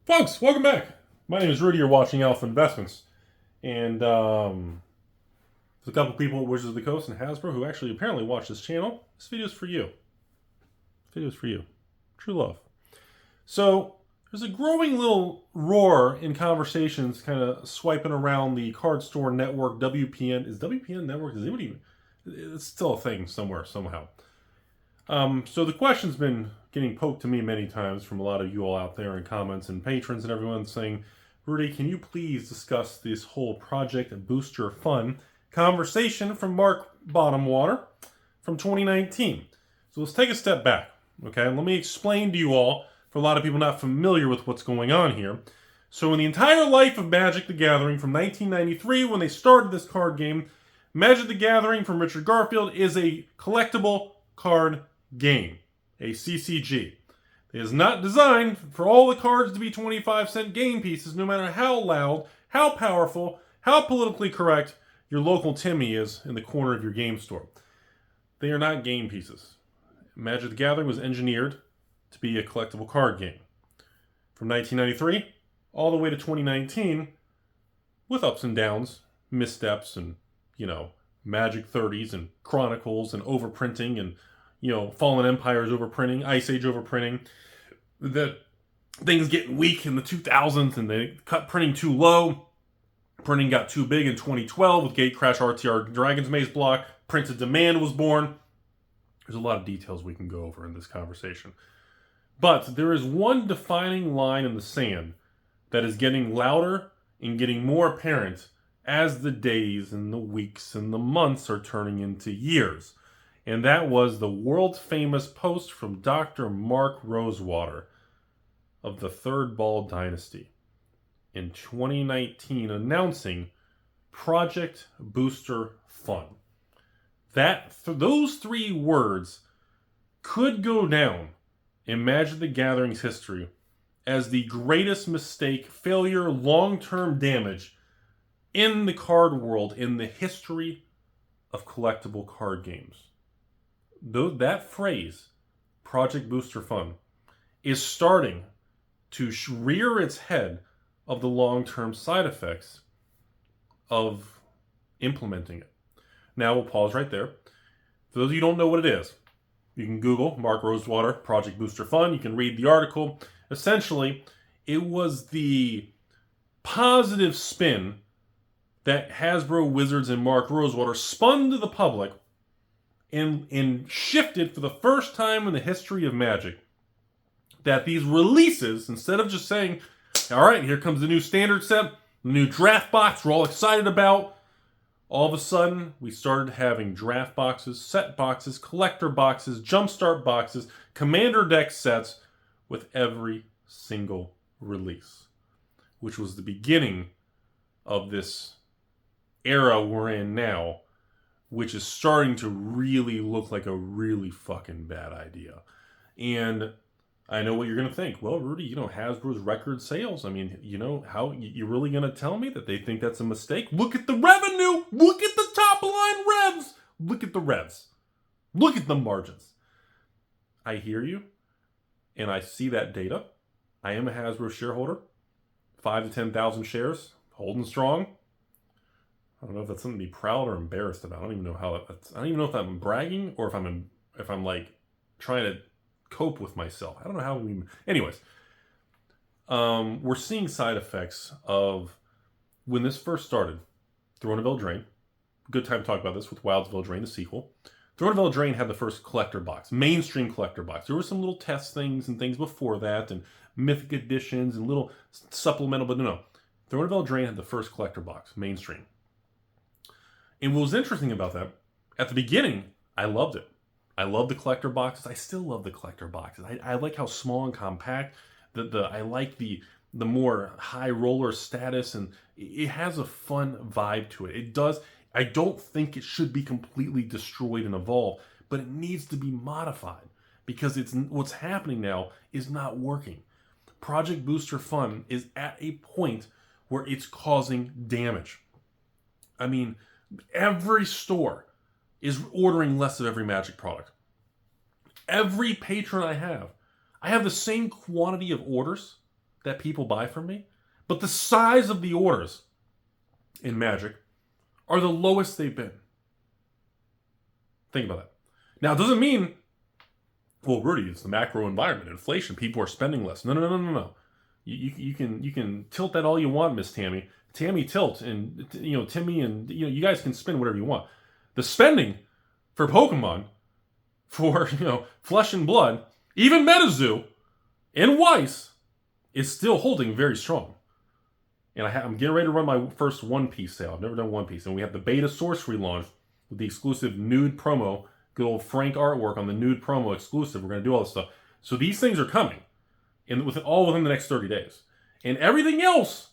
Folks, welcome back. My name is Rudy. You're watching Alpha Investments. And there's a couple people at Wizards of the Coast and Hasbro who actually apparently watch this channel. This video is for you. This video is for you. True love. So there's a growing little roar in conversations kind of swiping around the card store network, WPN. Is WPN network? Is anybody even? It's still a thing somewhere, somehow. So the question's been getting poked to me many times from a lot of you all out there in comments and patrons and everyone saying, Rudy, can you please discuss this whole Project Booster Fund conversation from Mark Bottomwater from 2019? So let's take a step back, okay? Let me explain to you all, for a lot of people not familiar with what's going on here. So in the entire life of Magic the Gathering from 1993, when they started this card game, Magic the Gathering from Richard Garfield is a collectible card game, a CCG. It is not designed for all the cards to be 25-cent game pieces, no matter how loud, how powerful, how politically correct your local Timmy is in the corner of your game store. They are not game pieces. Magic the Gathering was engineered to be a collectible card game. From 1993 all the way to 2019, with ups and downs, missteps, and, Magic 30s and Chronicles and overprinting and Fallen Empires overprinting, Ice Age overprinting, the things getting weak in the 2000s and they cut printing too low. Printing got too big in 2012 with Gatecrash RTR Dragon's Maze block. Printed demand was born. There's a lot of details we can go over in this conversation. But there is one defining line in the sand that is getting louder and getting more apparent as the days and the weeks and the months are turning into years. And that was the world-famous post from Dr. Mark Rosewater of the Third Ball Dynasty in 2019 announcing Project Booster Fund. Those three words could go down in Magic the Gathering's history as the greatest mistake, failure, long-term damage in the card world in the history of collectible card games. That phrase, Project Booster Fund, is starting to rear its head of the long-term side effects of implementing it. Now we'll pause right there. For those of you who don't know what it is, you can Google Mark Rosewater, Project Booster Fund. You can read the article. Essentially, it was the positive spin that Hasbro, Wizards, and Mark Rosewater spun to the public and shifted for the first time in the history of Magic. That these releases, instead of just saying, all right, here comes the new standard set, the new draft box we're all excited about, all of a sudden we started having draft boxes, set boxes, collector boxes, jumpstart boxes, commander deck sets with every single release, which was the beginning of this era we're in now, which is starting to really look like a really fucking bad idea. And I know what you're going to think. Well, Rudy, Hasbro's record sales. I mean, how you're really going to tell me that they think that's a mistake? Look at the revenue. Look at the top line revs. Look at the revs. Look at the margins. I hear you, and I see that data. I am a Hasbro shareholder. 5,000 to 10,000 shares, holding strong. I don't know if that's something to be proud or embarrassed about. I don't even know I don't even know if I'm bragging or if I'm like trying to cope with myself. I don't know how. Anyways, we're seeing side effects of when this first started. Throne of Eldraine. Good time to talk about this with Wilds of Eldraine, the sequel. Throne of Eldraine had the first collector box, mainstream collector box. There were some little test things and things before that, and mythic editions and little supplemental, but no. Throne of Eldraine had the first collector box, mainstream. And what was interesting about that, at the beginning, I loved it. I love the collector boxes. I still love the collector boxes. I like how small and compact. I like the more high roller status, and it has a fun vibe to it. It does. I don't think it should be completely destroyed and evolved, but it needs to be modified because what's happening now is not working. Project Booster Fund is at a point where it's causing damage. I mean, every store is ordering less of every Magic product. Every patron I have the same quantity of orders that people buy from me, but the size of the orders in Magic are the lowest they've been. Think about that. Now, it doesn't mean, well, Rudy, it's the macro environment, inflation, people are spending less. No. You can tilt that all you want, Miss Tammy. Tammy tilt, and Timmy, and you guys can spend whatever you want. The spending for Pokemon, for Flesh and Blood, even MetaZoo and Weiss is still holding very strong. And I'm getting ready to run my first One Piece sale. I've never done One Piece, and we have the beta sorcery launch with the exclusive nude promo. Good old Frank artwork on the nude promo exclusive. We're going to do all this stuff. So these things are coming, and within the next 30 days. And everything else,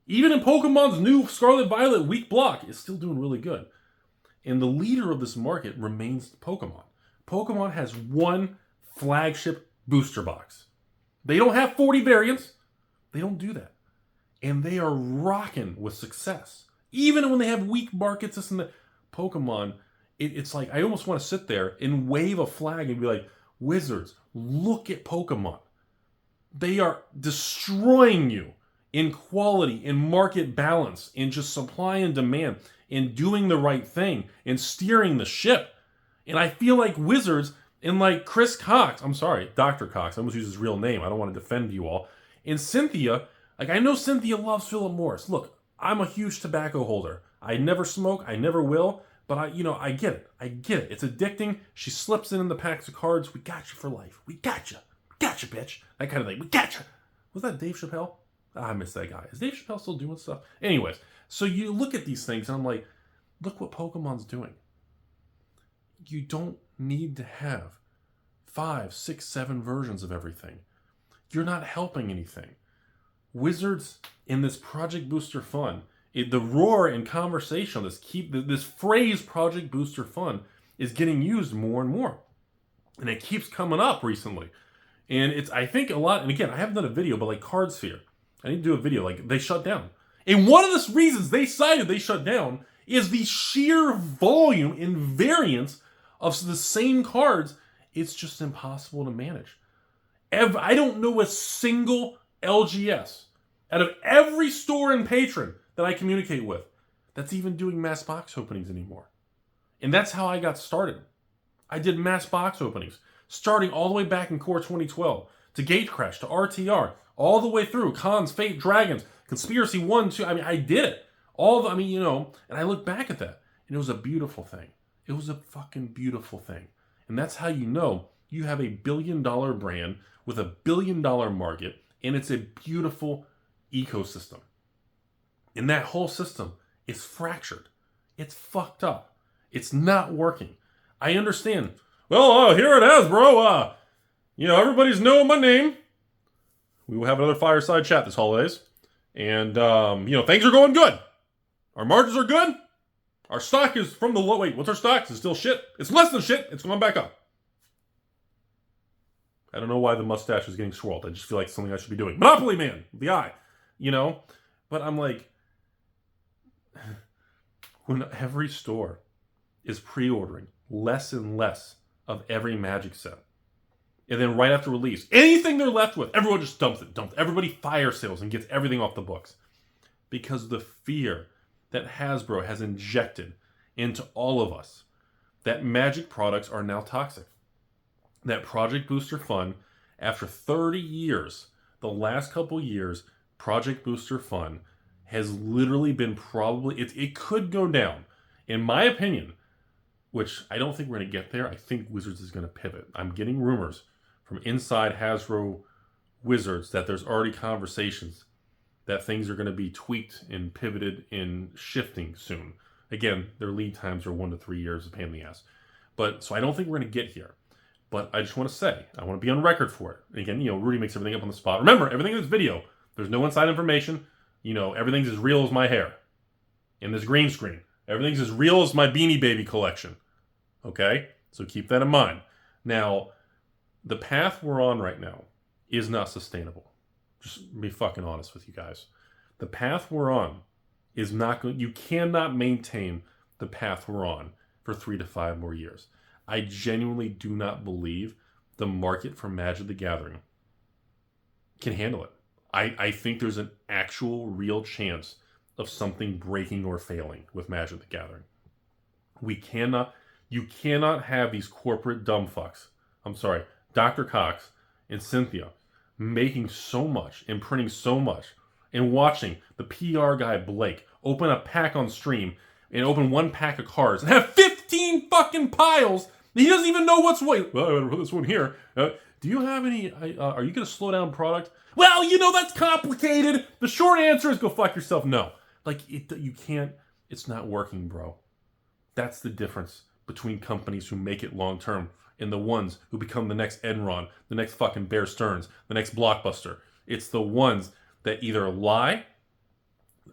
even in Pokemon's new Scarlet Violet week block, is still doing really good. And the leader of this market remains Pokemon. Pokemon has one flagship booster box. They don't have 40 variants. They don't do that. And they are rocking with success. Even when they have weak markets, this and that. Pokemon, it's like I almost want to sit there and wave a flag and be like, Wizards, look at Pokemon. They are destroying you in quality, in market balance, in just supply and demand, in doing the right thing, in steering the ship. And I feel like Wizards and like Chris Cox, I'm sorry, Dr. Cox, I almost use his real name, I don't want to defend you all, and Cynthia, like I know Cynthia loves Philip Morris. Look, I'm a huge tobacco holder. I never smoke, I never will, but I get it. I get it. It's addicting. She slips in the packs of cards. We got you for life. We got you. We got you, bitch. That kind of thing. We got you. Was that Dave Chappelle? I miss that guy. Is Dave Chappelle still doing stuff? Anyways, so you look at these things and I'm like, look what Pokemon's doing. You don't need to have 5, 6, 7 versions of everything. You're not helping anything. Wizards in this Project Booster Fun, the roar and conversation on this phrase Project Booster Fun is getting used more and more. And it keeps coming up recently. And it's, I think, a lot, and again, I haven't done a video, but like Cardsphere, I need to do a video, like they shut down. And one of the reasons they cited they shut down is the sheer volume and variance of the same cards. It's just impossible to manage. I don't know a single LGS out of every store and patron that I communicate with that's even doing mass box openings anymore. And that's how I got started. I did mass box openings, starting all the way back in Core 2012, to Gatecrash, to RTR, all the way through Cons, Fate, Dragons, Conspiracy 1, 2. I mean, I did it. And I look back at that, and it was a beautiful thing. It was a fucking beautiful thing. And that's how you know you have a $1 billion brand with a $1 billion market, and it's a beautiful ecosystem. And that whole system is fractured. It's fucked up. It's not working. I understand. Well, here it is, bro. Everybody's knowing my name. We will have another fireside chat this holidays. And, things are going good. Our margins are good. Our stock is from the low. Wait, what's our stock? It's still shit. It's less than shit. It's going back up. I don't know why the mustache is getting swirled. I just feel like something I should be doing. Monopoly Man, the eye, But I'm like, when every store is pre-ordering less and less of every Magic set, and then right after release, anything they're left with, everyone just dumps it. Everybody fire sales and gets everything off the books. Because the fear that Hasbro has injected into all of us, that Magic products are now toxic. That Project Booster Fun, after 30 years, the last couple years, Project Booster Fun has literally been it could go down. In my opinion, which I don't think we're going to get there, I think Wizards is going to pivot. I'm getting rumors from inside Hasbro Wizards that there's already conversations that things are going to be tweaked and pivoted and shifting soon. Again, their lead times are 1 to 3 years, a pain in the ass. So I don't think we're going to get here. But I just want to say, I want to be on record for it. And again, Rudy makes everything up on the spot. Remember, everything in this video, there's no inside information. Everything's as real as my hair in this green screen. Everything's as real as my Beanie Baby collection. Okay? So keep that in mind. Now, the path we're on right now is not sustainable. Just be fucking honest with you guys. The path we're on is not going. You cannot maintain the path we're on for 3 to 5 more years. I genuinely do not believe the market for Magic the Gathering can handle it. I think there's an actual real chance of something breaking or failing with Magic the Gathering. You cannot have these corporate dumb fucks. I'm sorry, Dr. Cox and Cynthia making so much and printing so much and watching the PR guy Blake open a pack on stream and open one pack of cards and have 15 fucking piles. He doesn't even know what's what. Well, I gotta put this one here. Do you have any? Are you gonna slow down product? Well, that's complicated. The short answer is go fuck yourself. No, you can't. It's not working, bro. That's the difference between companies who make it long term and the ones who become the next Enron, the next fucking Bear Stearns, the next Blockbuster. It's the ones that either lie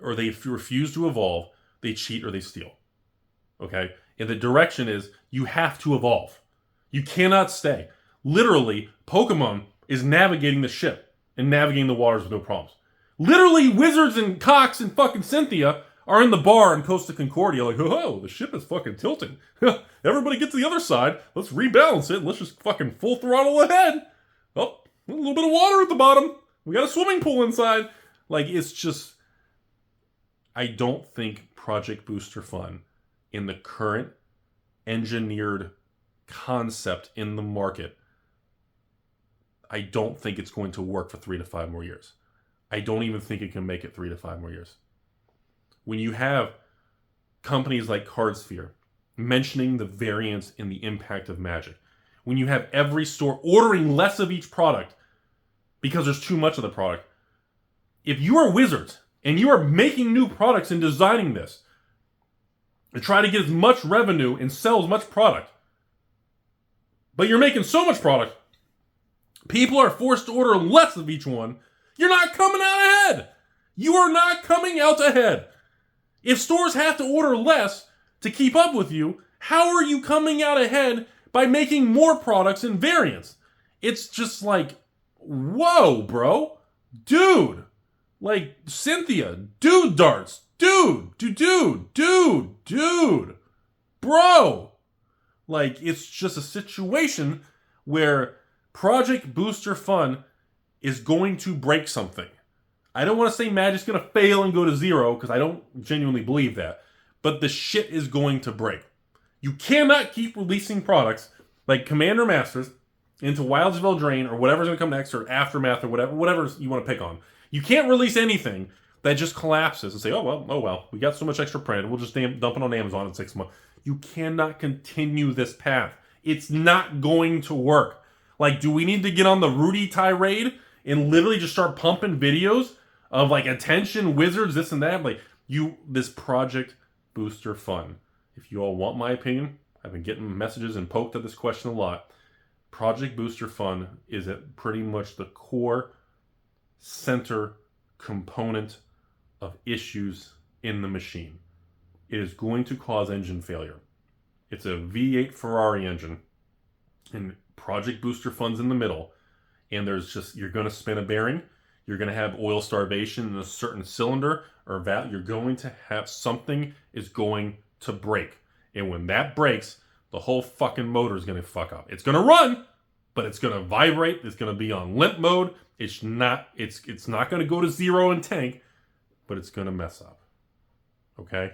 or they refuse to evolve, they cheat or they steal. Okay? And the direction is you have to evolve. You cannot stay. Literally, Pokemon is navigating the ship and navigating the waters with no problems. Literally, Wizards and Cox and fucking Cynthia are in the bar in Costa Concordia like, oh, the ship is fucking tilting. Everybody get to the other side. Let's rebalance it. Let's just fucking full throttle ahead. Oh, a little bit of water at the bottom. We got a swimming pool inside. It's just... I don't think Project Booster Fun in the current engineered concept in the market, I don't think it's going to work for 3 to 5 more years. I don't even think it can make it 3 to 5 more years. When you have companies like CardSphere mentioning the variance in the impact of Magic, when you have every store ordering less of each product because there's too much of the product, if you are Wizards and you are making new products and designing this to try to get as much revenue and sell as much product, but you're making so much product, people are forced to order less of each one, you're not coming out ahead. You are not coming out ahead. If stores have to order less to keep up with you, how are you coming out ahead by making more products and variants? It's just whoa, bro. Dude. Cynthia. Dude darts. Dude. Bro. It's just a situation where Project Booster Fun is going to break something. I don't want to say Magic's going to fail and go to zero, because I don't genuinely believe that. But the shit is going to break. You cannot keep releasing products like Commander Masters into Wild Spell Drain or whatever's going to come next, or Aftermath, or whatever you want to pick on. You can't release anything that just collapses and say, oh well, we got so much extra print, we'll just dump it on Amazon in 6 months. You cannot continue this path. It's not going to work. Do we need to get on the Rudy tirade and literally just start pumping videos of attention, Wizards, this and that? This Project Booster Fun. If you all want my opinion, I've been getting messages and poked at this question a lot. Project Booster Fun is at pretty much the core center component of issues in the machine. It is going to cause engine failure. It's a V8 Ferrari engine, and Project Booster Fun's in the middle, and you're going to spin a bearing, you're going to have oil starvation in a certain cylinder or valve. You're going to have something is going to break, and when that breaks, the whole fucking motor is going to fuck up. It's going to run, but it's going to vibrate. It's going to be on limp mode. It's not going to go to zero and tank, but it's going to mess up. Okay?